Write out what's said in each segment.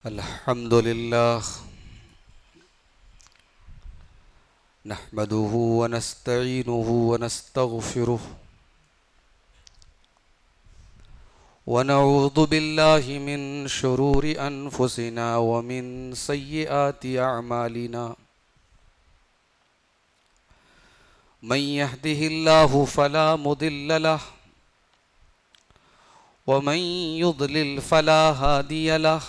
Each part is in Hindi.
अल्हम्दुलिल्लाह नहमदुहु व नस्तईनुहु व नस्तगफिरुह व नऊज़ु बिल्लाहि मिन शुरूरि अनफुसिना व मिन सय्यिआति अअमालिना मन यहदिहिल्लाहु फला मुदिल्ल लह व मन युद्लिल फला हादिय लह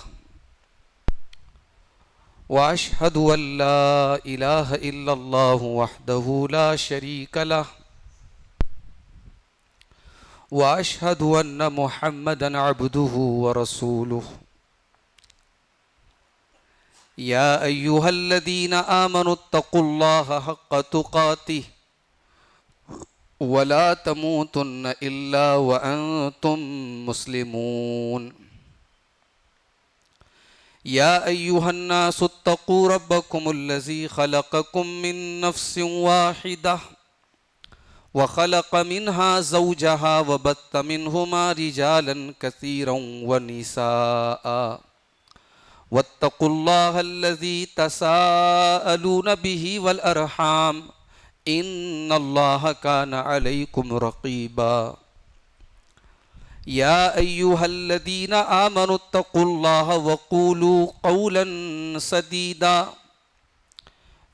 वअशहदु अल्ला इलाहा इल्लल्लाहु वहदहु ला शरीक लह वअशहदु अन्न मुहम्मदन अब्दुहु व रसूलुहु या अय्युहल्लज़ीना आमनुत्तक़ुल्लाहा हक़्क़ तुक़ातिह वला तमूतुन्न इल्ला व अंतुम मुस्लिमून या अय्युहन्नासुत्तक़ू रब्बकुमुल्लज़ी ख़लक़कुम मिन नफ़्सिन वाहिदह व ख़लक़ मिन्हा ज़ौजहा व बत्त मिन्हुमा रिजालन कसीरन व निसाअ वत्तक़ुल्लाहल्लज़ी तसाअलून बिही वल अरहाम इन्नल्लाहा काना अलैकुम रक़ीबा या अय्युहल्लज़ीना आमनुत्तक़ुल्लाहा वक़ूलू क़ौलन सदीदा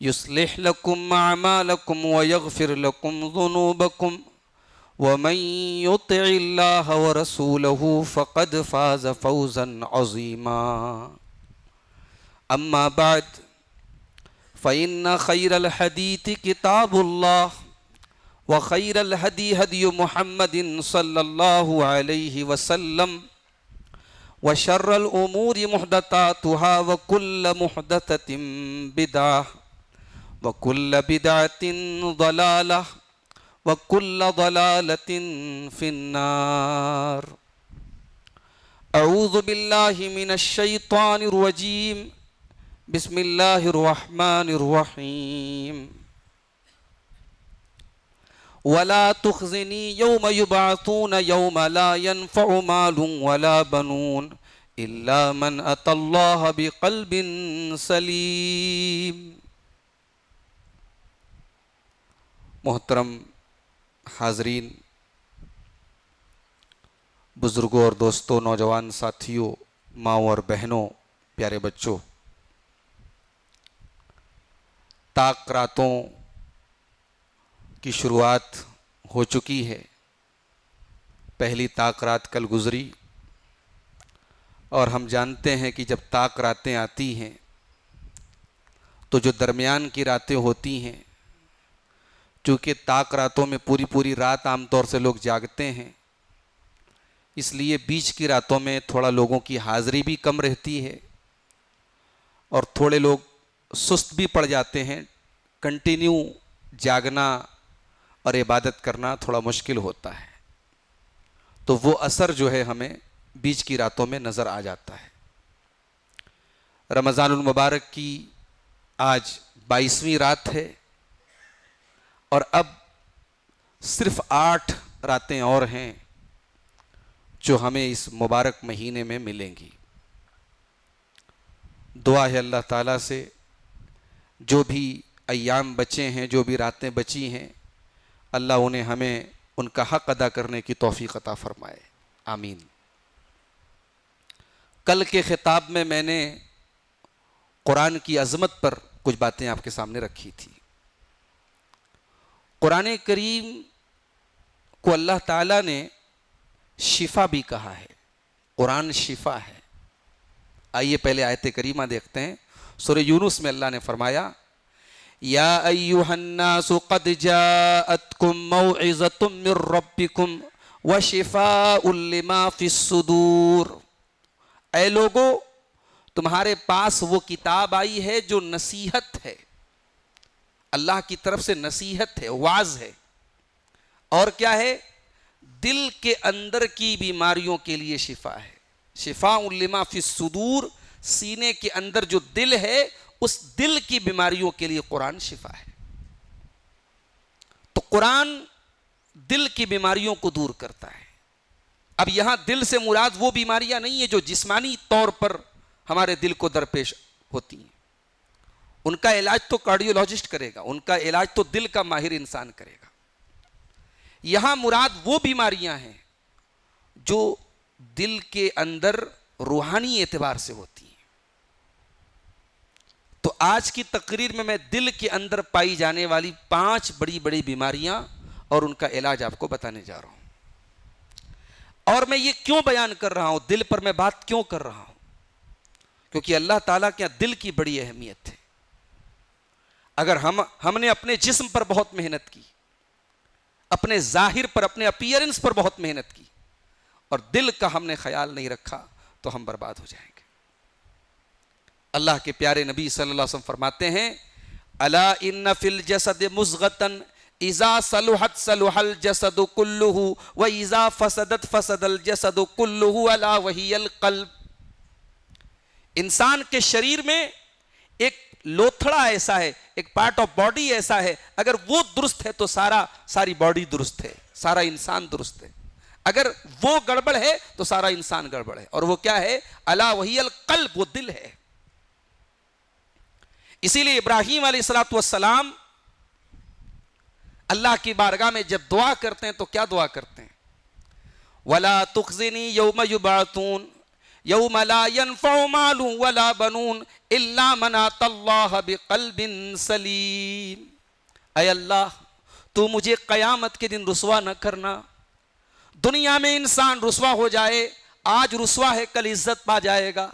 युस्लिह लकुम अअमालकुम व यग़फ़िर लकुम ज़ुनूबकुम व मन युतिइल्लाहा व रसूलहु फ़क़द फ़ाज़ फ़ौज़न अज़ीमा अम्मा बअद फ़इन्न ख़ैरल हदीथि किताबुल्लाह व ख़ैरल हदी हदी मुहम्मदिन सल्लल्लाहु अलैहि वसल्लम व शर्रल उमूरि मुहदतातुहा व कुल्ल मुहदततिन बिदअह व कुल्ल बिदअतिन ज़लालह व कुल्ल ज़लालतिन फ़िन्नार अऊज़ु बिल्लाहि मिनश शैतानिर रजीम बिस्मिल्लाहिर रहमानिर रहीम वला तुख़्ज़िनी यौम युबअसून यौम ला यनफ़उ मालुन वला बनून इल्ला मन अतल्लाह बिक़ल्बिन सलीम। मोहतरम हाज़रीन, बुज़ुर्गों और दोस्तों, नौजवान साथियों, माँओं और बहनों, प्यारे बच्चों, ताक रातों की शुरुआत हो चुकी है। पहली ताक रात कल गुज़री और हम जानते हैं कि जब ताक रातें आती हैं तो जो दरमियान की रातें होती हैं, चूँकि ताक रातों में पूरी पूरी रात आमतौर से लोग जागते हैं, इसलिए बीच की रातों में थोड़ा लोगों की हाज़िरी भी कम रहती है और थोड़े लोग सुस्त भी पड़ जाते हैं। कंटिन्यू जागना और इबादत करना थोड़ा मुश्किल होता है, तो वो असर जो है हमें बीच की रातों में नज़र आ जाता है। रमज़ानुल मुबारक की आज 22वीं रात है और अब सिर्फ 8 रातें और हैं जो हमें इस मुबारक महीने में मिलेंगी। दुआ है अल्लाह ताला से जो भी अय्याम बचे हैं, जो भी रातें बची हैं, अल्लाह उन्हें हमें उनका हक़ अदा करने की तौफ़ीक़ अता फ़रमाए, आमीन। कल के ख़िताब में मैंने कुरान की अज़मत पर कुछ बातें आपके सामने रखी थी। कुरान करीम को अल्लाह ताला ने शिफा भी कहा है, कुरान शिफा है। आइए पहले आयत करीमा देखते हैं। सूरह यूनुस में अल्लाह ने फरमाया, या अय्युहन्नासु क़द जाअतकुम मौइज़तुम मिर रब्बिकुम व शिफ़ाउल लिमा फ़िस्सुदूर। ऐ लोगो, तुम्हारे पास वो किताब आई है जो नसीहत है, अल्लाह की तरफ से नसीहत है, वाज है, और क्या है, दिल के अंदर की बीमारियों के लिए शिफा है। शिफ़ाउल लिमा फ़िस्सुदूर, सीने के अंदर जो दिल है, उस दिल की बीमारियों के लिए कुरान शिफा है। तो कुरान दिल की बीमारियों को दूर करता है। अब यहां दिल से मुराद वो बीमारियां नहीं है जो जिस्मानी तौर पर हमारे दिल को दरपेश होती हैं। उनका इलाज तो कार्डियोलॉजिस्ट करेगा, उनका इलाज तो दिल का माहिर इंसान करेगा। यहां मुराद वो बीमारियां हैं जो दिल के अंदर रूहानी एतबार से होती हैं। तो आज की तकरीर में मैं दिल के अंदर पाई जाने वाली 5 बड़ी बड़ी बीमारियां और उनका इलाज आपको बताने जा रहा हूं। और मैं ये क्यों बयान कर रहा हूं, दिल पर मैं बात क्यों कर रहा हूं, क्योंकि अल्लाह ताला के दिल की बड़ी अहमियत है। अगर हमने अपने जिस्म पर बहुत मेहनत की, अपने जाहिर पर, अपने अपीयरेंस पर बहुत मेहनत की और दिल का हमने ख्याल नहीं रखा तो हम बर्बाद हो जाएंगे। अल्लाह के प्यारे नबी सल्लल्लाहु अलैहि वसल्लम फरमाते हैं, अला इन्न फिल जसद मुज़गतन इज़ा सलुहत सलुहल जसदु कुल्लुहु व इज़ा फसदत फसदल जसदु कुल्लुहु अला वहियल क़ल्ब। इंसान के शरीर में एक लोथड़ा ऐसा है, एक पार्ट ऑफ बॉडी ऐसा है, अगर वो दुरुस्त है तो सारी बॉडी दुरुस्त है, सारा इंसान दुरुस्त है। अगर वो गड़बड़ है तो सारा इंसान गड़बड़ है। और वो क्या है? अला वहियल क़ल्ब, वो दिल है। इसीलिए इब्राहीम अलैहिस्सलातु वस्सलाम अल्लाह की बारगाह में जब दुआ करते हैं तो क्या दुआ करते हैं? वला तुख़्ज़िनी यौम युबअसून यौम ला यनफ़उ मालुन वला बनून इल्ला मन अतल्लाह बिक़ल्बिन सलीम। ऐ अल्लाह, तू मुझे क़यामत के दिन रुसवा न करना। दुनिया में इंसान रुसवा हो जाए, आज रुसवा है कल इज्जत पा जाएगा।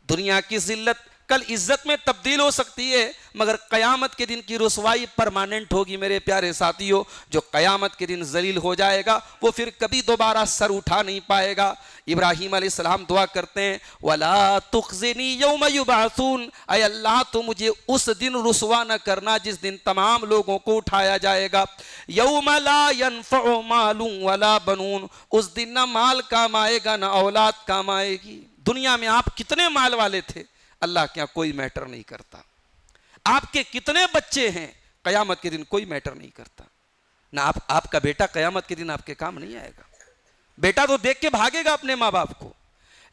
दुनिया की जिल्लत कल इज्जत में तब्दील हो सकती है, मगर क़यामत के दिन की रुसवाई परमानेंट होगी। मेरे प्यारे साथियों, जो क़यामत के दिन जलील हो जाएगा वो फिर कभी दोबारा सर उठा नहीं पाएगा। इब्राहीम अलैहिस्सलाम दुआ करते हैं, वला तुख़्ज़िनी यौम युबअसून, ऐ अल्लाह तू मुझे उस दिन रुसवा न करना जिस दिन तमाम लोगों को उठाया जाएगा। यौम ला यनफ़उ मालुन वला बनून, उस दिन ना माल काम आएगा ना औलाद काम आएगी। दुनिया में आप कितने माल वाले थे, अल्लाह के यहां कोई मैटर नहीं करता। आपके कितने बच्चे हैं, कयामत के दिन कोई मैटर नहीं करता। ना आपका बेटा कयामत के दिन आपके काम नहीं आएगा। बेटा तो देख के भागेगा अपने माँ बाप को।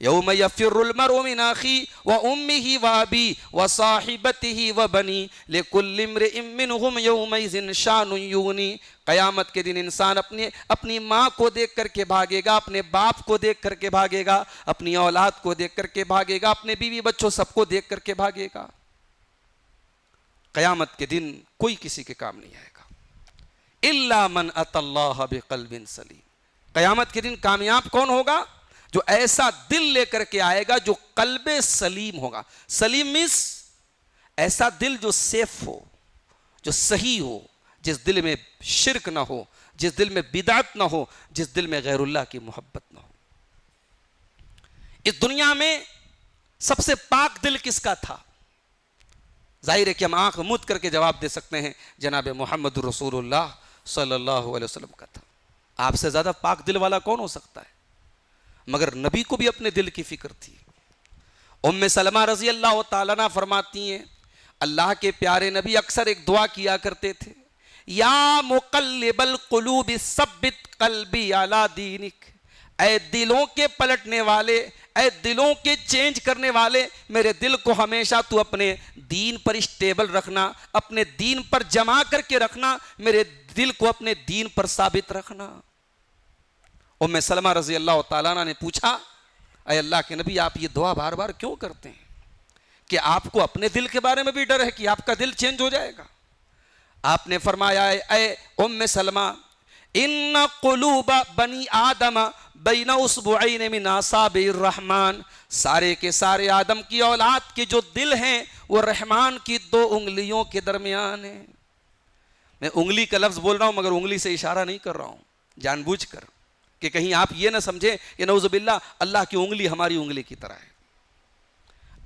यौम यफ़िर्रुल मरउ मिन अख़ी व उम्मिही व अबी व साहिबतिही व बनी लिकुल्लि इम्रिइन मिनहुम यौमइज़िन शानुन युग़नी। क़यामत के दिन इंसान अपनी माँ को देख करके भागेगा, अपने बाप को देख करके भागेगा, अपनी औलाद को देख करके भागेगा, अपने बीवी बच्चों सबको देख करके भागेगा। क़यामत के दिन कोई किसी के काम नहीं आएगा। इल्ला मन अतल्लाह बिक़ल्बिन सलीम। क़यामत के दिन कामयाब कौन होगा? जो ऐसा दिल लेकर के आएगा जो कल्बे सलीम होगा। सलीम मीन्स ऐसा दिल जो सेफ हो, जो सही हो, जिस दिल में शिर्क ना हो, जिस दिल में बिदअत ना हो, जिस दिल में गैरुल्लाह की मोहब्बत ना हो। इस दुनिया में सबसे पाक दिल किसका था? जाहिर है कि हम आंख मूंद करके जवाब दे सकते हैं, जनाब मोहम्मद रसूलुल्लाह सल्लल्लाहु अलैहि वसल्लम का था। आपसे ज्यादा पाक दिल वाला कौन हो सकता है? मगर नबी को भी अपने दिल की फिक्र थी। उम्मे सलमा रजी अल्लाह ताला अन्हा फरमाती हैं, अल्लाह के प्यारे नबी अक्सर एक दुआ किया करते थे, या मुक़ल्लिबल क़ुलूब सब्बित क़ल्बी अला दीनिक। ऐ दिलों के पलटने वाले, ऐ दिलों के चेंज करने वाले, मेरे दिल को हमेशा तू अपने दीन पर स्टेबल रखना, अपने दीन पर जमा करके रखना, मेरे दिल को अपने दीन पर साबित रखना। उम्मे सलमा रजी अल्लाह ताला अन्हा ने पूछा, ऐ अल्लाह के नबी, आप ये दुआ बार बार क्यों करते हैं? कि आपको अपने दिल के बारे में भी डर है कि आपका दिल चेंज हो जाएगा? आपने फरमाया, ऐ उम्मे सलमा, इन्ना क़ुलूबा बनी आदम बैन उसबुअैन मिन असाबिर रहमान। सारे के सारे आदम की औलाद के जो दिल हैं वो रहमान की 2 उंगलियों के दरमियान है। मैं उंगली का लफ्ज बोल रहा हूं, मगर उंगली से इशारा नहीं कर रहा हूं जानबूझकर, कि कहीं आप ये ना समझे कि नऊज़ुबिल्लाह अल्लाह की उंगली हमारी उंगली की तरह है।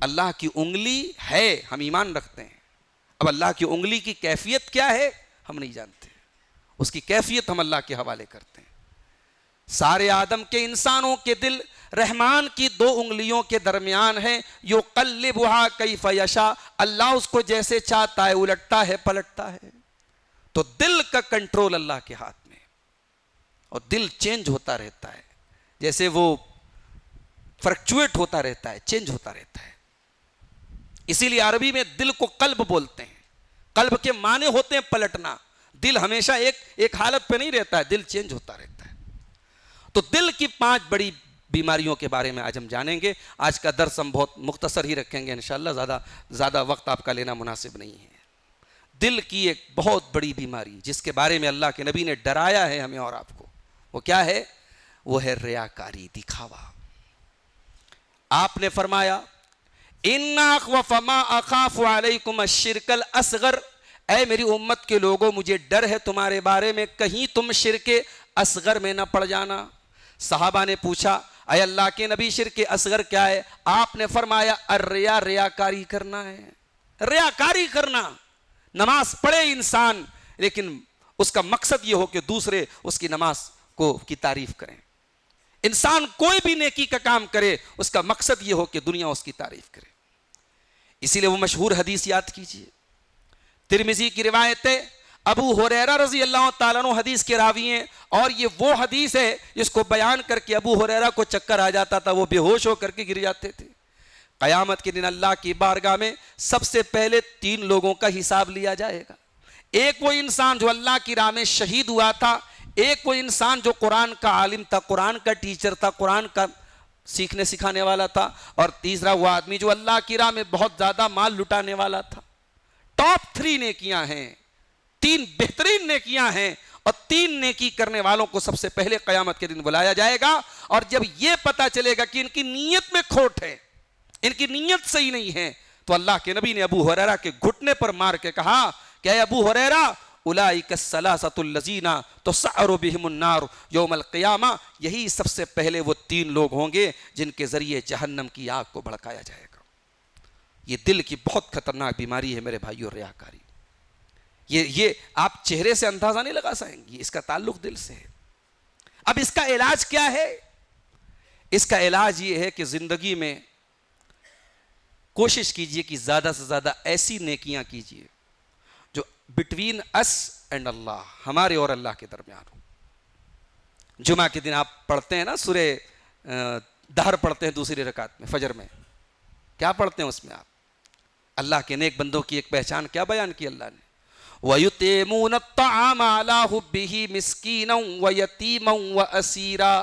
अल्लाह की उंगली है, हम ईमान रखते हैं। अब अल्लाह की उंगली की कैफियत क्या है हम नहीं जानते, उसकी कैफियत हम अल्लाह के हवाले करते हैं। सारे आदम के इंसानों के दिल रहमान की 2 उंगलियों के दरमियान है। यो कल्लिबुहा कैफ यशा, अल्लाह उसको जैसे चाहता है उलटता है, पलटता है। तो दिल का कंट्रोल अल्लाह के हाथ में, और दिल चेंज होता रहता है, जैसे वो फ्लक्चुएट होता रहता है, चेंज होता रहता है। इसीलिए अरबी में दिल को कल्ब बोलते हैं। कल्ब के माने होते हैं पलटना। दिल हमेशा एक हालत पे नहीं रहता है, दिल चेंज होता रहता है। तो दिल की 5 बड़ी बीमारियों के बारे में आज हम जानेंगे। आज का दर्स हम बहुत मुख्तसर ही रखेंगे इंशाअल्लाह, ज़्यादा वक्त आपका लेना मुनासिब नहीं है। दिल की एक बहुत बड़ी बीमारी जिसके बारे में अल्लाह के नबी ने डराया है हमें और आपको, वो क्या है? वो है रियाकारी, दिखावा। आपने फरमाया इन्ना फ़मा अखाफ़ु अलैकुम अश्शिरकल असगर, ऐ मेरी उम्मत के लोगों मुझे डर है तुम्हारे बारे में कहीं तुम शिरके असगर में न पड़ जाना। सहाबा ने पूछा अय अल्लाह के नबी शिरके असगर क्या है? आपने फरमाया अर्रिया, रियाकारी करना है। रियाकारी करना, नमाज पढ़े इंसान लेकिन उसका मकसद यह हो कि दूसरे उसकी नमाज को की तारीफ करें। इंसान कोई भी नेकी का काम करे उसका मकसद यह हो कि दुनिया उसकी तारीफ करे। इसीलिए वो मशहूर हदीस याद कीजिए, तिरमिजी की रिवायत है, अबू हुरैरा रजी अल्लाह ताला अन्हु हदीस के रावी हैं, और ये वो हदीस है जिसको बयान करके अबू हुरैरा को चक्कर आ जाता था, वो बेहोश होकर के गिर जाते थे। क़यामत के दिन अल्लाह की बारगाह में सबसे पहले 3 लोगों का हिसाब लिया जाएगा। एक वो इंसान जो अल्लाह की राह में शहीद हुआ था, एक वो इंसान जो कुरान का आलिम था, कुरान का टीचर था, कुरान का सीखने सिखाने वाला था, और तीसरा वो आदमी जो अल्लाह की राह में बहुत ज्यादा माल लुटाने वाला था। टॉप 3 नेकियां हैं, 3 बेहतरीन नेकियां हैं, और 3 नेकी करने वालों को सबसे पहले क़यामत के दिन बुलाया जाएगा। और जब यह पता चलेगा कि इनकी नीयत में खोट है, इनकी नीयत सही नहीं है, तो अल्लाह के नबी ने अबू हुरैरा के घुटने पर मार के कहा कि अबू हुरैरा उलाइका सलासतुल लजीना तुसअरु बिहिमुन नार यौमल क़ियामा, यही सबसे पहले वो 3 लोग होंगे जिनके जरिए जहन्नम की आग को भड़काया जाएगा। ये दिल की बहुत खतरनाक बीमारी है मेरे भाइयों, रियाकारी। ये आप चेहरे से अंदाजा नहीं लगा सकेंगे, इसका ताल्लुक दिल से है। अब इसका इलाज क्या है? इसका इलाज ये है कि जिंदगी में कोशिश कीजिए कि ज्यादा से ज्यादा ऐसी नेकियां कीजिए जो बिटवीन अस एंड अल्लाह, हमारे और अल्लाह के दरमियान हो। जुमा के दिन आप पढ़ते हैं ना सूरे दहर पढ़ते हैं दूसरी रकात में, फजर में क्या पढ़ते हैं? उसमें आप अल्लाह के नेक बंदों की एक पहचान क्या बयान की अल्लाह ने? वयुतिमून अत्तआम अला हुब्बिही मिस्कीनन व यतीमन व असीरा।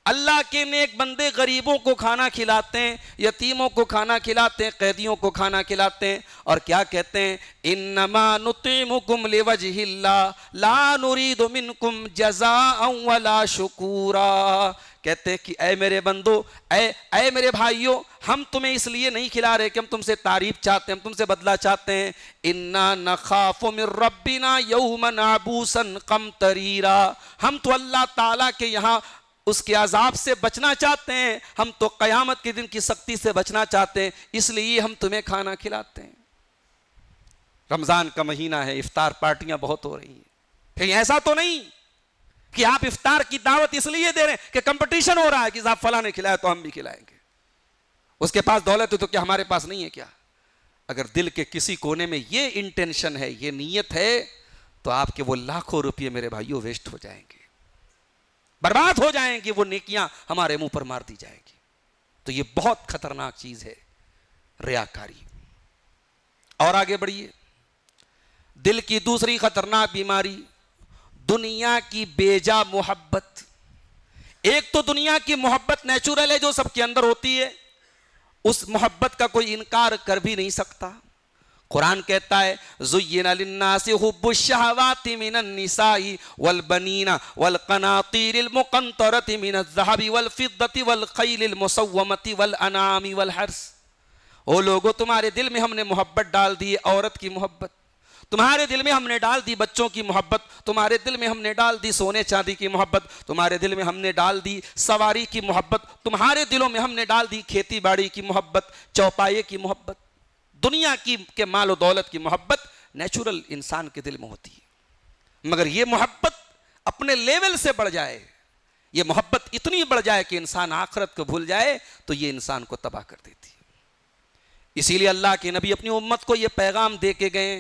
अल्लाह के नेक बंदे गरीबों को खाना खिलाते हैं, यतीमों को खाना खिलाते हैं, कैदियों को खाना खिलाते हैं, और क्या कहते हैं? इन्नमा नुतिमुकुम लिवजहिल्लाह ला नुरीदु मिनकुम जज़ाअन वला शुकूरा। कहते हैं कि ऐ मेरे बंदो, ऐ मेरे भाइयों, हम तुम्हें इसलिए नहीं खिला रहे कि हम तुमसे तारीफ चाहते हैं, हम तुमसे बदला चाहते हैं। इन्ना नखाफु मिर रब्बिना यौमन अबूसन कमतरीरा। हम तो अल्लाह ताला के यहाँ उसके अजाब से बचना चाहते हैं, हम तो क़यामत के दिन की सख्ती से बचना चाहते हैं, इसलिए हम तुम्हें खाना खिलाते हैं। रमजान का महीना है, इफ्तार पार्टियां बहुत हो रही हैं। कहीं ऐसा तो नहीं कि आप इफ्तार की दावत इसलिए दे रहे हैं कि कंपटीशन हो रहा है कि साहब फलां ने खिलाया तो हम भी खिलाएंगे। उसके पास दौलत है तो क्या हमारे पास नहीं है क्या? अगर दिल के किसी कोने में ये इंटेंशन है, ये नीयत है, तो आपके वो लाखों रुपये मेरे भाइयों वेस्ट हो जाएंगे, बर्बाद हो जाएंगी, वो नेकियां हमारे मुंह पर मार दी जाएगी। तो ये बहुत खतरनाक चीज है रियाकारी। और आगे बढ़िए, दिल की दूसरी खतरनाक बीमारी दुनिया की बेजा मोहब्बत। एक तो दुनिया की मोहब्बत नेचुरल है जो सबके अंदर होती है, उस मोहब्बत का कोई इनकार कर भी नहीं सकता। कुरान कहता है ज़ुय्यिना लिन्नासि हुब्बुश शहवाति मिनन निसाई वल बनीना वल क़नातीरिल मुक़ंतरति मिनज़ ज़हबि वल फ़िद्दति वल ख़ैलिल मुसव्वमति वल अनामी वल हर्स। ओ लोगों, तुम्हारे दिल में हमने मोहब्बत डाल दी औरत की मोहब्बत, तुम्हारे दिल में हमने डाल दी बच्चों की मोहब्बत, तुम्हारे दिल में हमने डाल दी सोने चांदी की मोहब्बत, तुम्हारे दिल में हमने डाल दी सवारी की मोहब्बत, तुम्हारे दिलों में हमने डाल दी खेती बाड़ी की मोहब्बत, चौपाए की मोहब्बत। दुनिया की के माल और दौलत की मोहब्बत नेचुरल इंसान के दिल में होती है, मगर यह मोहब्बत अपने लेवल से बढ़ जाए, यह मोहब्बत इतनी बढ़ जाए कि इंसान आखिरत को भूल जाए, तो यह इंसान को तबाह कर देती है। इसीलिए अल्लाह के नबी अपनी उम्मत को यह पैगाम दे के गए,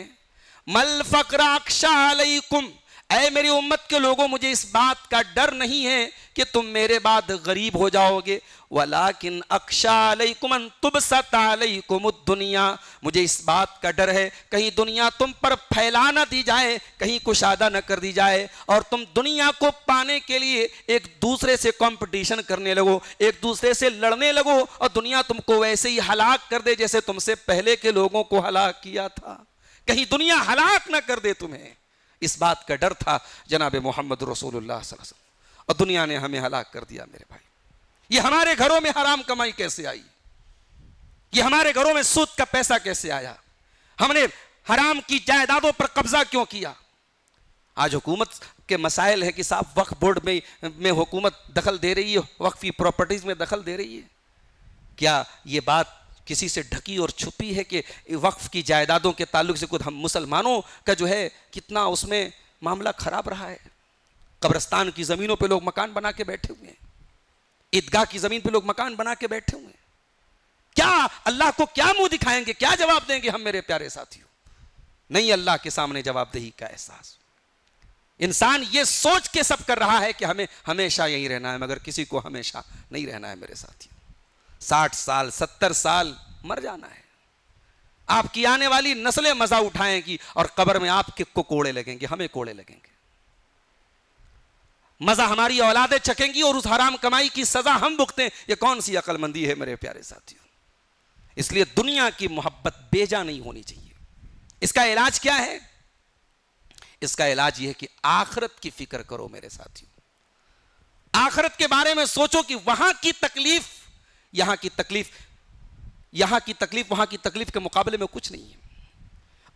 मल फ़क़्र अख़शा अलैकुम, ऐ मेरी उम्मत के लोगों, मुझे इस बात का डर नहीं है कि तुम मेरे बाद गरीब हो जाओगे। वलाकिन अख्शा अलैकुम अन तुबसत अलैकुमुद दुनिया, मुझे इस बात का डर है कहीं दुनिया तुम पर फैला न दी जाए, कहीं कुशादा न कर दी जाए और तुम दुनिया को पाने के लिए एक दूसरे से कंपटीशन करने लगो, एक दूसरे से लड़ने लगो और दुनिया तुमको वैसे ही हलाक कर दे जैसे तुमसे पहले के लोगों को हलाक किया था। कहीं दुनिया हलाक ना कर दे तुम्हें, इस बात का डर था जनाब मोहम्मद रसूलुल्लाह सल्लल्लाहु अलैहि वसल्लम। और दुनिया ने हमें हलाक कर दिया मेरे भाई। ये हमारे घरों में हराम कमाई कैसे आई, ये हमारे घरों में सूद का पैसा कैसे आया, हमने हराम की जायदादों पर कब्जा क्यों किया। आज हुकूमत के मसाइल है कि साहब वक्फ बोर्ड में हुकूमत दखल दे रही है, वक्फी प्रॉपर्टीज में दखल दे रही है। क्या ये बात किसी से ढकी और छुपी है कि वक्फ की जायदादों के ताल्लुक से खुद हम मुसलमानों का जो है कितना उसमें मामला खराब रहा है। कब्रिस्तान की ज़मीनों पे लोग मकान बना के बैठे हुए हैं, ईदगाह की ज़मीन पे लोग मकान बना के बैठे हुए हैं। क्या अल्लाह को क्या मुंह दिखाएंगे, क्या जवाब देंगे हम मेरे प्यारे साथियों। नहीं अल्लाह के सामने जवाबदेही का एहसास। इंसान ये सोच के सब कर रहा है कि हमें हमेशा यहीं रहना है, मगर किसी को हमेशा नहीं रहना है मेरे साथियों। 60 साल 70 साल मर जाना है। आपकी आने वाली नस्लें मजा उठाएंगी और कब्र में आपके को कोड़े लगेंगे, हमें कोड़े लगेंगे। मजा हमारी औलादें चखेंगी और उस हराम कमाई की सजा हम भुगतें। ये कौन सी अक्लमंदी है मेरे प्यारे साथियों। इसलिए दुनिया की मोहब्बत बेजा नहीं होनी चाहिए। इसका इलाज क्या है? इसका इलाज यह है कि आखिरत की फिक्र करो मेरे साथियों। आखिरत के बारे में सोचो कि वहां की तकलीफ यहां की तकलीफ, यहां की तकलीफ वहां की तकलीफ के मुकाबले में कुछ नहीं है,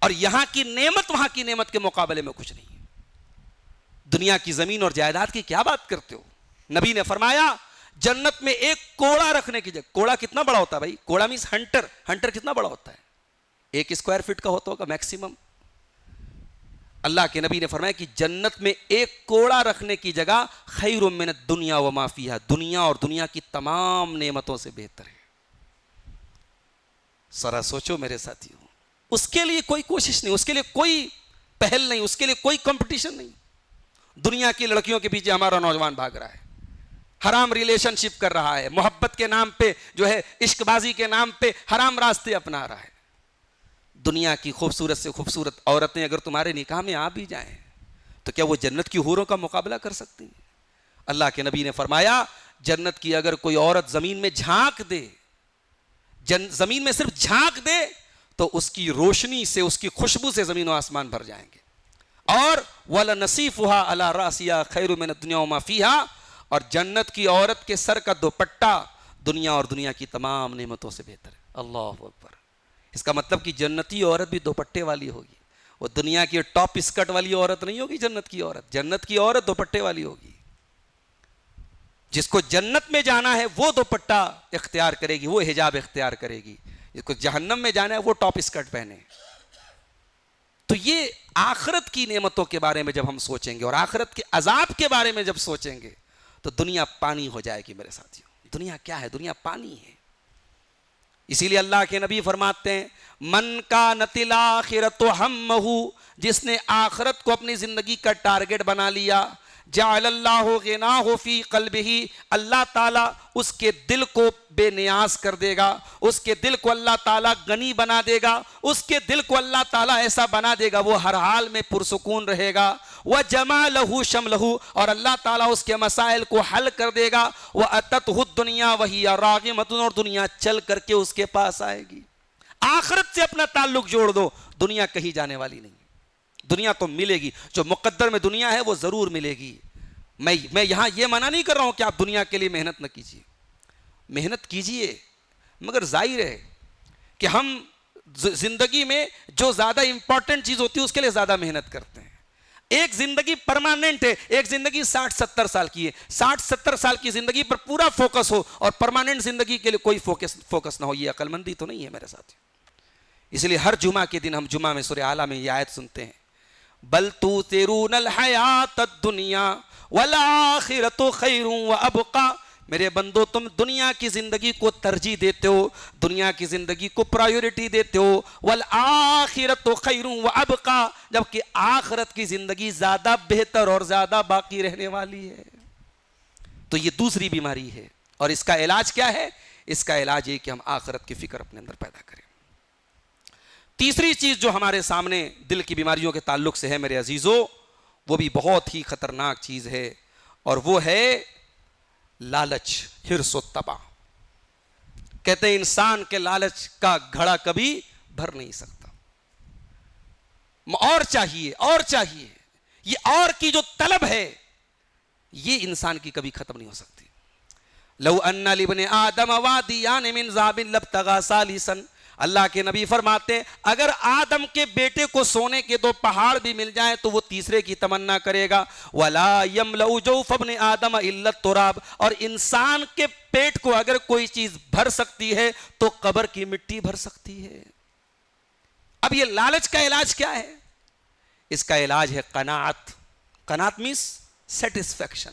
और यहां की नेमत वहां की नेमत के मुकाबले में कुछ नहीं है। दुनिया की जमीन और जायदाद की क्या बात करते हो। नबी ने फरमाया जन्नत में एक कोड़ा रखने की जगह। कोड़ा कितना बड़ा होता है भाई? कोड़ा मींस हंटर। हंटर कितना बड़ा होता है? 1 स्क्वायर फीट का होता होगा मैक्सिमम। अल्लाह के नबी ने फरमाया कि जन्नत में एक कोड़ा रखने की जगह खैरुम मिन दुनिया व मा फीहा, दुनिया और दुनिया की तमाम नेमतों से बेहतर है। जरा सोचो मेरे साथियों, उसके लिए कोई कोशिश नहीं, उसके लिए कोई पहल नहीं, उसके लिए कोई कंपटीशन नहीं। दुनिया की लड़कियों के पीछे हमारा नौजवान भाग रहा है, हराम रिलेशनशिप कर रहा है, मोहब्बत के नाम पे जो है इश्कबाजी के नाम पे हराम रास्ते अपना रहा है। दुनिया की खूबसूरत से खूबसूरत औरतें अगर तुम्हारे निकाह में आ भी जाएं तो क्या वो जन्नत की हूरों का मुकाबला कर सकती हैं? अल्लाह के नबी ने फरमाया जन्नत की अगर कोई औरत जमीन में झांक दे, जमीन में सिर्फ झांक दे, तो उसकी रोशनी से, उसकी खुशबू से जमीन और आसमान भर जाएंगे। और वला नसीफुहा अला रासिया खैरु मिन दुनिया व मा फीहा, और जन्नत की औरत के सर का दुपट्टा दुनिया और दुनिया की तमाम नेमतों से बेहतर है। अल्लाहु अकबर। इसका मतलब कि जन्नती औरत भी दुपट्टे वाली होगी। वो दुनिया की टॉप स्कर्ट वाली औरत नहीं होगी जन्नत की औरत। जन्नत की औरत दुपट्टे वाली होगी। जिसको जन्नत में जाना है वो दुपट्टा इख्तियार करेगी, वो हिजाब इख्तियार करेगी। जिसको जहन्नम में जाना है वो टॉप स्कर्ट पहने। तो ये आखिरत की नेमतों के बारे में जब हम सोचेंगे और आखिरत के अजाब के बारे में जब सोचेंगे तो दुनिया पानी हो जाएगी मेरे साथियों। दुनिया क्या है? दुनिया पानी है। इसीलिए अल्लाह के नबी फरमाते हैं मन का नतिल आखिरत हम्महु, जिसने आखिरत को अपनी जिंदगी का टारगेट बना लिया, जअलल्लाहु गिनाहु फी क़ल्बिही, अल्लाह ताला उसके दिल को बेनियाज कर देगा, उसके दिल को अल्लाह ताला गनी बना देगा, उसके दिल को अल्लाह ताला ऐसा बना देगा वो हर हाल में पुरसुकून रहेगा। व जमालहु शमलहु, और अल्लाह ताला उसके मसाइल को हल कर देगा। व अततहु दुनिया वही रागिमतुन, और दुनिया चल करके उसके पास आएगी। आखिरत से अपना ताल्लुक जोड़ दो, दुनिया कहीं जाने वाली नहीं। दुनिया तो मिलेगी, जो मुकद्दर में दुनिया है वो जरूर मिलेगी। मैं यहां ये मना नहीं कर रहा हूं कि आप दुनिया के लिए मेहनत न कीजिए, मेहनत कीजिए, मगर जाहिर है कि हम जिंदगी में जो ज्यादा इंपॉर्टेंट चीज होती है उसके लिए ज्यादा मेहनत करते हैं। एक जिंदगी परमानेंट है, एक जिंदगी 60-70 साल की है। 60-70 साल की जिंदगी पर पूरा फोकस हो और परमानेंट जिंदगी के लिए कोई फोकस ना हो, ये अक्लमंदी तो नहीं है मेरे साथ। इसलिए हर जुमा के दिन हम जुमा में सूरह आला में ये आयत सुनते हैं, बल तुसिरूनल हयातद दुनिया वल आखिरतु खैरुन व अबका। मेरे बंदो, तुम दुनिया की जिंदगी को तरजीह देते हो, दुनिया की जिंदगी को प्रायोरिटी देते हो। वल आखिरतु खैरुन व अबका, जबकि आखिरत की जिंदगी ज्यादा बेहतर और ज्यादा बाकी रहने वाली है। तो ये दूसरी बीमारी है। और इसका इलाज क्या है? इसका इलाज ये कि हम आखिरत की फिक्र अपने अंदर पैदा करें। तीसरी चीज जो हमारे सामने दिल की बीमारियों के ताल्लुक से है मेरे अजीजों, वो भी बहुत ही खतरनाक चीज है, और वो है लालच, हिर्स व तमा। कहते हैं इंसान के लालच का घड़ा कभी भर नहीं सकता। और चाहिए और चाहिए, ये और की जो तलब है ये इंसान की कभी खत्म नहीं हो सकती। लौ अन्ना लिब्ने आदम वादियान मिन ज़ाबिन लब्तगा सालिसन, अल्लाह के नबी फरमाते अगर आदम के बेटे को सोने के 2 पहाड़ भी मिल जाए तो वो तीसरे की तमन्ना करेगा। वला यमलउ जौफ इब्ने आदम इल्ला तुराब, और इंसान के पेट को अगर कोई चीज भर सकती है तो कब्र की मिट्टी भर सकती है। अब ये लालच का इलाज क्या है? इसका इलाज है कनात। कनात मींस सेटिस्फैक्शन।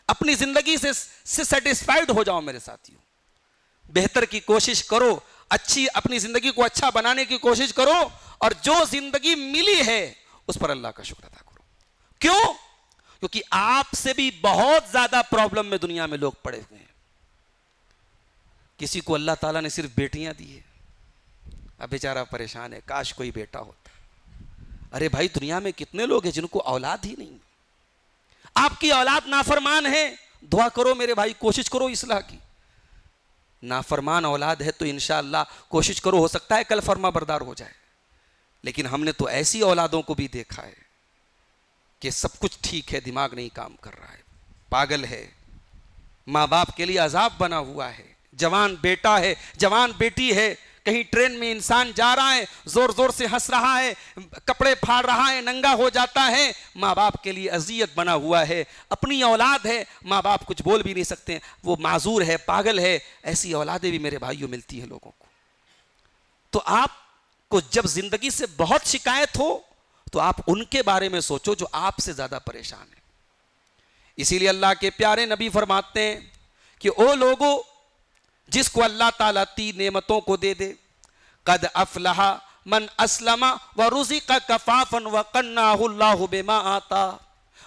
अपनी जिंदगी से सेटिस्फाइड हो जाओ मेरे साथियों। बेहतर की कोशिश करो, अच्छी अपनी जिंदगी को अच्छा बनाने की कोशिश करो, और जो जिंदगी मिली है उस पर अल्लाह का शुक्र अदा करो। क्यों? क्योंकि आपसे भी बहुत ज्यादा प्रॉब्लम में दुनिया में लोग पड़े हुए हैं। किसी को अल्लाह ताला ने सिर्फ बेटियां दी है, अब बेचारा परेशान है, काश कोई बेटा होता। अरे भाई, दुनिया में कितने लोग हैं जिनको औलाद ही नहीं। आपकी औलाद नाफरमान है, दुआ करो मेरे भाई, कोशिश करो इस्लाह की। नाफरमान औलाद है तो इंशाअल्लाह कोशिश करो, हो सकता है कल फरमा बरदार हो जाए। लेकिन हमने तो ऐसी औलादों को भी देखा है कि सब कुछ ठीक है, दिमाग नहीं काम कर रहा है, पागल है, माँ बाप के लिए अजाब बना हुआ है। जवान बेटा है, जवान बेटी है, कहीं ट्रेन में इंसान जा रहा है, जोर जोर से हंस रहा है, कपड़े फाड़ रहा है, नंगा हो जाता है, माँ बाप के लिए अजियत बना हुआ है। अपनी औलाद है, माँ बाप कुछ बोल भी नहीं सकते, वो माजूर है, पागल है। ऐसी औलादें भी मेरे भाइयों मिलती हैं लोगों को। तो आपको जब जिंदगी से बहुत शिकायत हो तो आप उनके बारे में सोचो जो आपसे ज्यादा परेशान है। इसीलिए अल्लाह के प्यारे नबी फरमाते हैं कि ओ लोगों, जिसको अल्लाह ताला 3 नेमतों को दे दे, कद अफलहा मन अस्लमा व रुज़िक़ कफ़ाफ़न व क़न्नाहु अल्लाहु बिमा आता।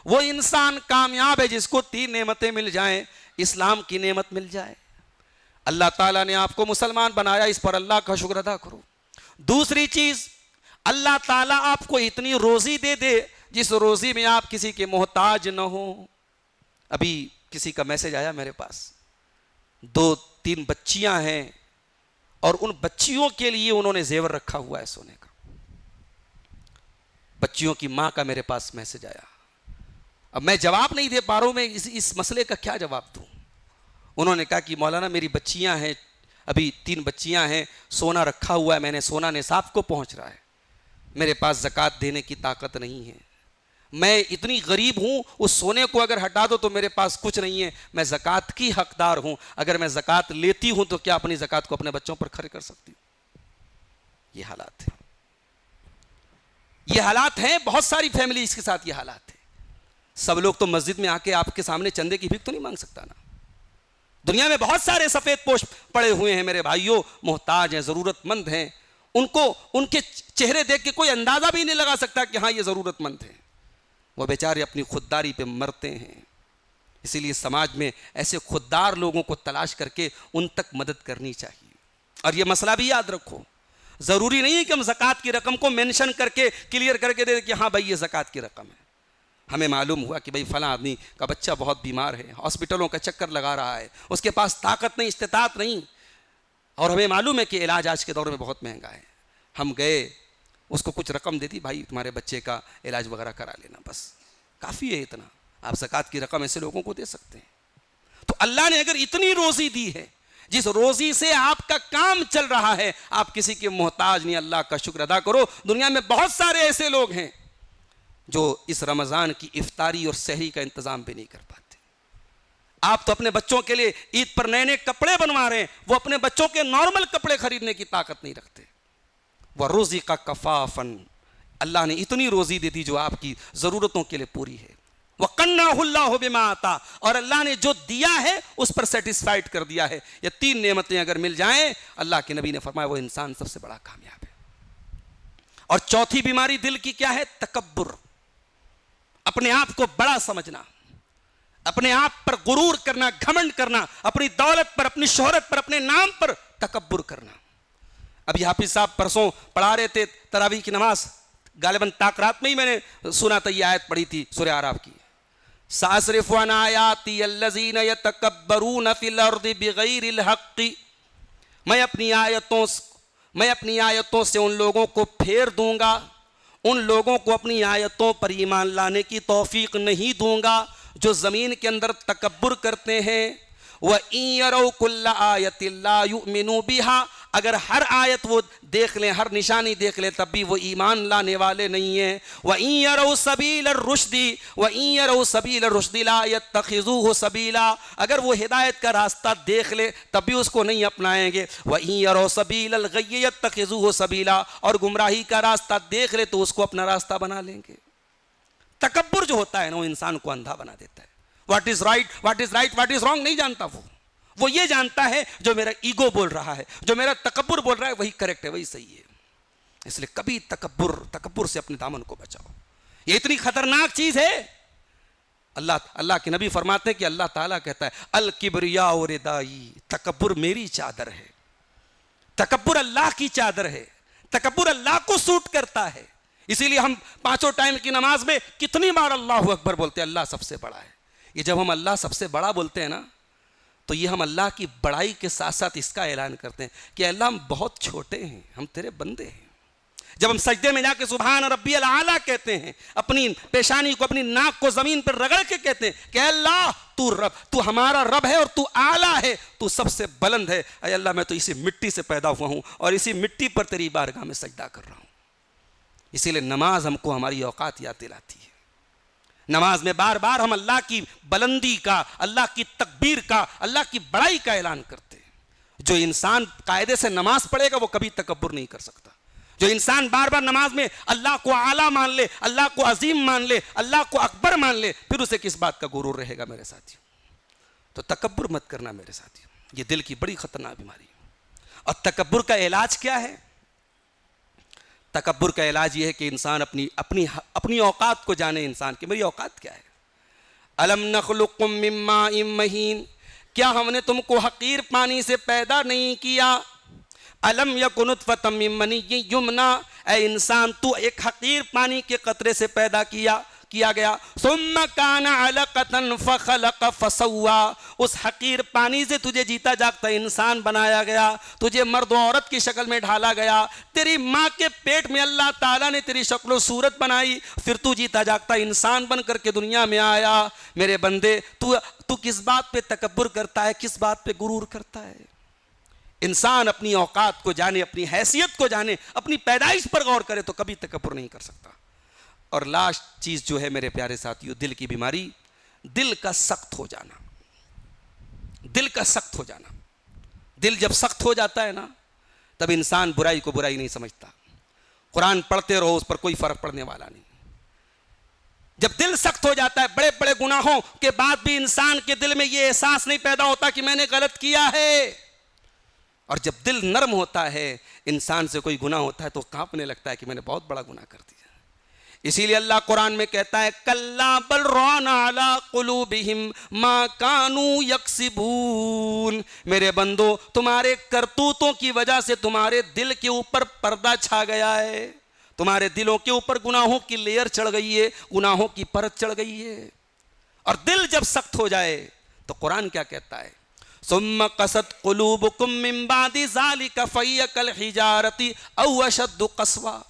वो इंसान कामयाब है जिसको 3 नेमतें मिल जाएं, इस्लाम की नेमत मिल जाए, अल्लाह ताला ने आपको मुसलमान बनाया, इस पर अल्लाह का शुक्र अदा करो। दूसरी चीज, अल्लाह ताला आपको इतनी रोजी दे दे जिस रोजी में आप किसी के मोहताज न हो। अभी किसी का मैसेज आया मेरे पास, 2-3 बच्चियां हैं और उन बच्चियों के लिए उन्होंने जेवर रखा हुआ है सोने का। बच्चियों की मां का मेरे पास मैसेज आया। अब मैं जवाब नहीं दे पा रहा हूं, मैं इस मसले का क्या जवाब दूं। उन्होंने कहा कि मौलाना मेरी बच्चियां हैं, अभी 3 बच्चियां हैं, सोना रखा हुआ है मैंने, सोना निसाब को पहुंच रहा है, मेरे पास ज़कात देने की ताकत नहीं है, मैं इतनी गरीब हूं, उस सोने को अगर हटा दो तो मेरे पास कुछ नहीं है, मैं ज़कात की हकदार हूं, अगर मैं ज़कात लेती हूं तो क्या अपनी ज़कात को अपने बच्चों पर खर्च कर सकती हूं। ये हालात है, ये हालात हैं, बहुत सारी फैमिली के साथ ये हालात है। सब लोग तो मस्जिद में आके आपके सामने चंदे की भीख तो नहीं मांग सकता ना। दुनिया में बहुत सारे सफेद पोश पड़े हुए हैं मेरे भाइयों, मोहताज हैं, जरूरतमंद हैं, उनको उनके चेहरे देख के कोई अंदाजा भी नहीं लगा सकता कि हाँ ये जरूरतमंद है। वो बेचारे अपनी खुददारी पे मरते हैं। इसीलिए समाज में ऐसे खुददार लोगों को तलाश करके उन तक मदद करनी चाहिए। और ये मसला भी याद रखो, जरूरी नहीं है कि हम ज़कात की रकम को मेंशन करके क्लियर करके दे दें कि हाँ भाई ये ज़कात की रकम है। हमें मालूम हुआ कि भाई फला आदमी का बच्चा बहुत बीमार है, हॉस्पिटलों का चक्कर लगा रहा है, उसके पास ताकत नहीं, इस्तिताअत नहीं, और हमें मालूम है कि इलाज आज के दौर में बहुत महंगा है। हम गए, उसको कुछ रकम दे दी, भाई तुम्हारे बच्चे का इलाज वगैरह करा लेना, बस काफ़ी है इतना, आप ज़कात की रकम ऐसे लोगों को दे सकते हैं। तो अल्लाह ने अगर इतनी रोज़ी दी है, जिस रोज़ी से आपका काम चल रहा है, आप किसी के मोहताज नहीं, अल्लाह का शुक्र अदा करो। दुनिया में बहुत सारे ऐसे लोग हैं जो इस रमज़ान की इफ्तारी और सहरी का इंतज़ाम भी नहीं कर पाते। आप तो अपने बच्चों के लिए ईद पर नए नए कपड़े बनवा रहे हैं, वो अपने बच्चों के नॉर्मल कपड़े खरीदने की ताकत नहीं रखते। वह रोज़ी का कफ़ाफ़न, अल्लाह ने इतनी रोज़ी दे दी जो आपकी ज़रूरतों के लिए पूरी है। वह कन्नाहुल्लाहु बिमा आता, और अल्लाह ने जो दिया है उस पर सेटिस्फाइड कर दिया है। ये 3 नेमतें अगर मिल जाएं, अल्लाह के नबी ने फरमाया वो इंसान सबसे बड़ा कामयाब है। और चौथी बीमारी दिल की क्या है? तकब्बुर, अपने आप को बड़ा समझना। अपने आप पर गुरूर करना, घमंड करना, अपनी दौलत पर, अपनी शोहरत पर, अपने नाम पर तकब्बुर करना। अभी हाफिज साहब परसों पढ़ा रहे थे तरावी की नमाज, गालिबन ताकरात में ही मैंने सुना था, ये आयत पढ़ी थी सूरह आराफ की, सासरिफु अन आयाती अल्लज़ीना यतकब्बरून फिल अर्दि बिगैरिल हक़्क़ि, मैं अपनी आयतों से उन लोगों को फेर दूंगा, उन लोगों को अपनी आयतों पर ईमान लाने की तौफीक नहीं दूंगा जो ज़मीन के अंदर तकब्बुर करते हैं। व इन यरौ कुल्ला आयतिन ला युमिनु बिहा, अगर हर आयत वो देख लें, हर निशानी देख लें, तब भी वो ईमान लाने वाले नहीं हैं। व इन यरौ सबील रुश्दी ला यत्तखिज़ूहु सबीला, अगर वो हिदायत का रास्ता देख ले तब भी उसको नहीं अपनाएंगे। व इन यरौ सबीलल गय्य यत्तखिज़ूहु सबीला, और गुमराही का रास्ता देख ले तो उसको अपना रास्ता बना लेंगे। तकब्बुर जो होता है ना, वो इंसान को अंधा बना देता है। What is right, what is wrong नहीं जानता वो ये जानता है जो मेरा ईगो बोल रहा है, जो मेरा तकब्बुर बोल रहा है वही करेक्ट है, वही सही है। इसलिए कभी तकब्बुर से अपने दामन को बचाओ, ये इतनी खतरनाक चीज है। अल्लाह के नबी फरमाते हैं कि अल्लाह ताला कहता है अल किब्रिया और रिदाई, तकब्बुर मेरी चादर है। तकब्बुर अल्लाह की चादर है, तकब्बुर अल्लाह को सूट करता है। इसीलिए हम पांचों टाइम की नमाज में कितनी बार अल्लाहु अकबर बोलते हैं, अल्लाह सबसे बड़ा है। ये जब हम अल्लाह सबसे बड़ा बोलते हैं ना, तो ये हम अल्लाह की बड़ाई के साथ साथ इसका ऐलान करते हैं कि अल्लाह हम बहुत छोटे हैं, हम तेरे बंदे हैं। जब हम सजदे में जाके सुभान रब्बियल आला कहते हैं, अपनी पेशानी को, अपनी नाक को जमीन पर रगड़ के कहते हैं कि अल्लाह तू हमारा रब है और तू आला है, तू सबसे बुलंद है। अय अल्लाह, मैं तो इसी मिट्टी से पैदा हुआ हूं और इसी मिट्टी पर तेरी बारगाह में सजदा कर रहा हूं। इसीलिए नमाज हमको हमारी औकात याद दिलाती है। नमाज में बार बार हम अल्लाह की बुलंदी का, अल्लाह की तकबीर का, अल्लाह की बड़ाई का ऐलान करते हैं। जो इंसान कायदे से नमाज पढ़ेगा वो कभी तकब्बुर नहीं कर सकता। जो इंसान बार बार नमाज में अल्लाह को आला मान ले, अल्लाह को अजीम मान ले, अल्लाह को अकबर मान ले, फिर उसे किस बात का गुरूर रहेगा मेरे साथियों। तो तकब्बुर मत करना मेरे साथियों, ये दिल की बड़ी खतरनाक बीमारी है। और तकब्बुर का इलाज क्या है? तकब्बुर का इलाज ये है कि इंसान अपनी औकात को जाने, इंसान की मेरी औकात क्या है। अलम नखलुकुम मिन माइन महीन, क्या हमने तुमको हकीर पानी से पैदा नहीं किया। अलम यकुन नुतफतम मिन मनिय्यिन युमना, ऐ इंसान तू एक हकीर पानी के कतरे से पैदा किया गया। सुम्मा काना अलकतन फखलक फसव्वा, उस हकीर पानी से तुझे जीता जागता इंसान बनाया गया, तुझे मर्द और औरत की शक्ल में ढाला गया। तेरी माँ के पेट में अल्लाह ताला ने तेरी शक्ल सूरत बनाई, फिर तू जीता जागता इंसान बन करके दुनिया में आया। मेरे बंदे, तू किस बात पे तकब्बुर करता है, किस बात पे गुरूर करता है? इंसान अपनी औकात को जाने, अपनी हैसियत को जाने, अपनी पैदाइश पर गौर करे तो कभी तकब्बुर नहीं कर सकता। और लास्ट चीज जो है मेरे प्यारे साथियों, दिल की बीमारी, दिल का सख्त हो जाना। दिल का सख्त हो जाना, दिल जब सख्त हो जाता है ना, तब इंसान बुराई को बुराई नहीं समझता। कुरान पढ़ते रहो, उस पर कोई फर्क पड़ने वाला नहीं। जब दिल सख्त हो जाता है, बड़े बड़े गुनाहों के बाद भी इंसान के दिल में यह एहसास नहीं पैदा होता कि मैंने गलत किया है। और जब दिल नरम होता है, इंसान से कोई गुनाह होता है तो कांपने लगता है कि मैंने बहुत बड़ा गुनाह कर दिया। इसीलिए अल्लाह कुरान में कहता है कल्ला बल राना अला कुलूबिहिम मा कानू यक्सिबून, मेरे बंदो तुम्हारे करतूतों की वजह से तुम्हारे दिल के ऊपर पर्दा छा गया है, तुम्हारे दिलों के ऊपर गुनाहों की लेयर चढ़ गई है, गुनाहों की परत चढ़ गई है। और दिल जब सख्त हो जाए तो कुरान क्या कहता है, सुम्मा कसत कुलूबुकुम मिन बादि ज़ालिका फहिय कल हिजारति औ अशद्दु क़स्वा,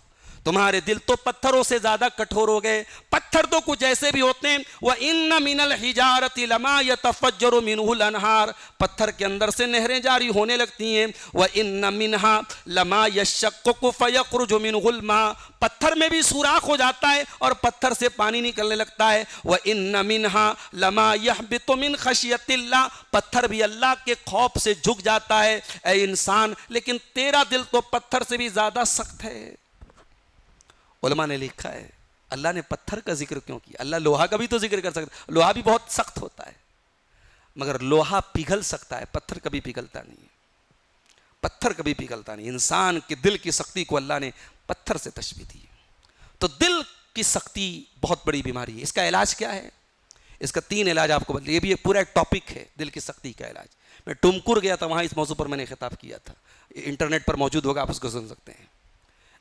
तुम्हारे दिल तो पत्थरों से ज्यादा कठोर हो गए। पत्थर तो कुछ ऐसे भी होते हैं, वह इन्न मिनल हिजारति लमा यतफज्जरु मिनहुल अनहार, पत्थर के अंदर से नहरें जारी होने लगती हैं। वह इन्न मिनहा लमा यशक्कुकु फयखरुजु मिनहुल मा, पत्थर में भी सुराख हो जाता है और पत्थर से पानी निकलने लगता है। वह इन्न मिनहा लमा यहबितु मिन खशियतिल्लाह, पत्थर भी अल्लाह के खौफ से झुक जाता है। ऐ इंसान, लेकिन तेरा दिल तो पत्थर से भी ज्यादा सख्त है। उलमा ने लिखा है अल्लाह ने पत्थर का जिक्र क्यों किया। अल्लाह लोहा का भी तो जिक्र कर सकता, लोहा भी बहुत सख्त होता है, मगर लोहा पिघल सकता है, पत्थर कभी पिघलता नहीं है, पत्थर कभी पिघलता नहीं। इंसान के दिल की सख्ती को अल्लाह ने पत्थर से तशबीह दी। तो दिल की सख्ती बहुत बड़ी बीमारी है। इसका इलाज क्या है? इसका 3 इलाज आपको बदले, ये भी एक पूरा टॉपिक है दिल की सख्ती का इलाज। मैं टुमकुर गया था, वहाँ इस मौजू पर मैंने खिताब किया था, इंटरनेट पर मौजूद होगा, आप उसको सुन सकते हैं।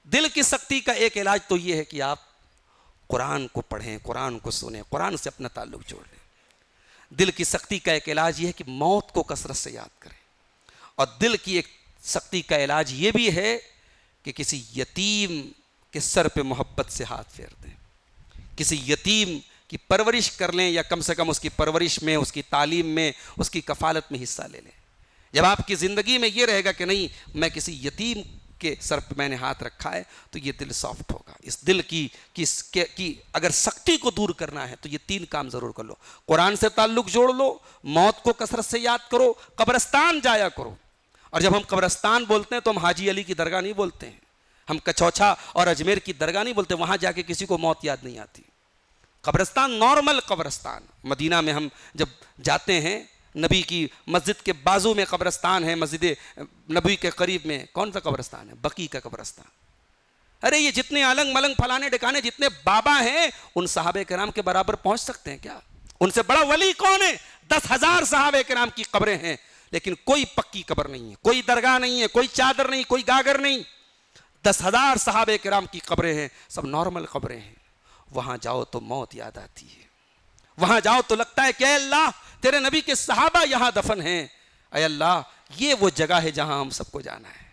दिल की सख्ती का एक इलाज तो ये है कि आप कुरान को पढ़ें, कुरान को सुनें, कुरान से अपना ताल्लुक जोड़ लें। दिल की सख्ती का एक इलाज ये है कि मौत को कसरत से याद करें। और दिल की एक सख्ती का इलाज ये भी है कि किसी यतीम के सर पे मोहब्बत से हाथ फेर दें, किसी यतीम की परवरिश कर लें, या कम से कम उसकी परवरिश में, उसकी तालीम में, उसकी कफालत में हिस्सा ले लें। जब आपकी ज़िंदगी में ये रहेगा कि नहीं, मैं किसी यतीम के सर पे मैंने हाथ रखा है, तो ये दिल सॉफ्ट होगा। इस दिल की अगर सख्ती को दूर करना है तो ये 3 काम ज़रूर कर लो। कुरान से ताल्लुक़ जोड़ लो, मौत को कसरत से याद करो, कब्रस्तान जाया करो। और जब हम कब्रस्तान बोलते हैं तो हम हाजी अली की दरगाह नहीं बोलते हैं, हम कचौछा और अजमेर की दरगाह नहीं बोलते, वहाँ जाके किसी को मौत याद नहीं आती। कब्रस्तान नॉर्मल कब्रस्तान, मदीना में हम जब जाते हैं, नबी की मस्जिद के बाजू में कब्रस्तान है, मस्जिद नबी के करीब में कौन सा कब्रस्तान है? बकी का कब्रस्तान। अरे ये जितने अलंग मलंग फलाने ढिकाने जितने बाबा हैं, उन सहाबे किराम के बराबर पहुंच सकते हैं क्या? उनसे बड़ा वली कौन है? 10,000 सहाबे किराम की कब्रें हैं, लेकिन कोई पक्की कब्र नहीं है, कोई दरगाह नहीं है, कोई चादर नहीं, कोई गागर नहीं। 10,000 सहाबे किराम की कब्रें हैं, सब नॉर्मल कब्रें हैं। वहां जाओ तो मौत याद आती है, वहां जाओ तो लगता है कि अल्लाह तेरे नबी के सहाबा यहां दफन हैं, अय अल्लाह ये वो जगह है जहां हम सबको जाना है।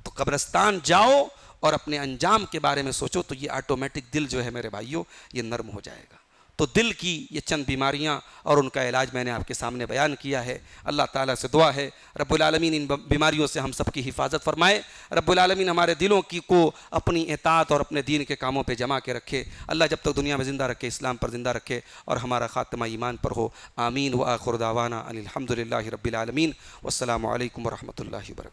तो कब्रस्तान जाओ और अपने अंजाम के बारे में सोचो, तो ये ऑटोमेटिक दिल जो है मेरे भाइयों ये नर्म हो जाएगा। तो दिल की ये चंद बीमारियां और उनका इलाज मैंने आपके सामने बयान किया है। अल्लाह ताला से दुआ है रब्बुल आलमीन इन बीमारियों से हम सबकी हिफाजत फरमाए। रब्बुल आलमीन हमारे दिलों की को अपनी इताअत और अपने दीन के कामों पे जमा के रखे। अल्लाह जब तक दुनिया में ज़िंदा रखे, इस्लाम पर ज़िंदा रखे और हमारा ख़ात्मा ईमान पर हो। आमीन व आखिर दावाना अनिल हम्दुलिल्लाहि रब्बिल आलमीन। वस्सलामु अलैकुम व रहमतुल्लाहि व बरकातहू।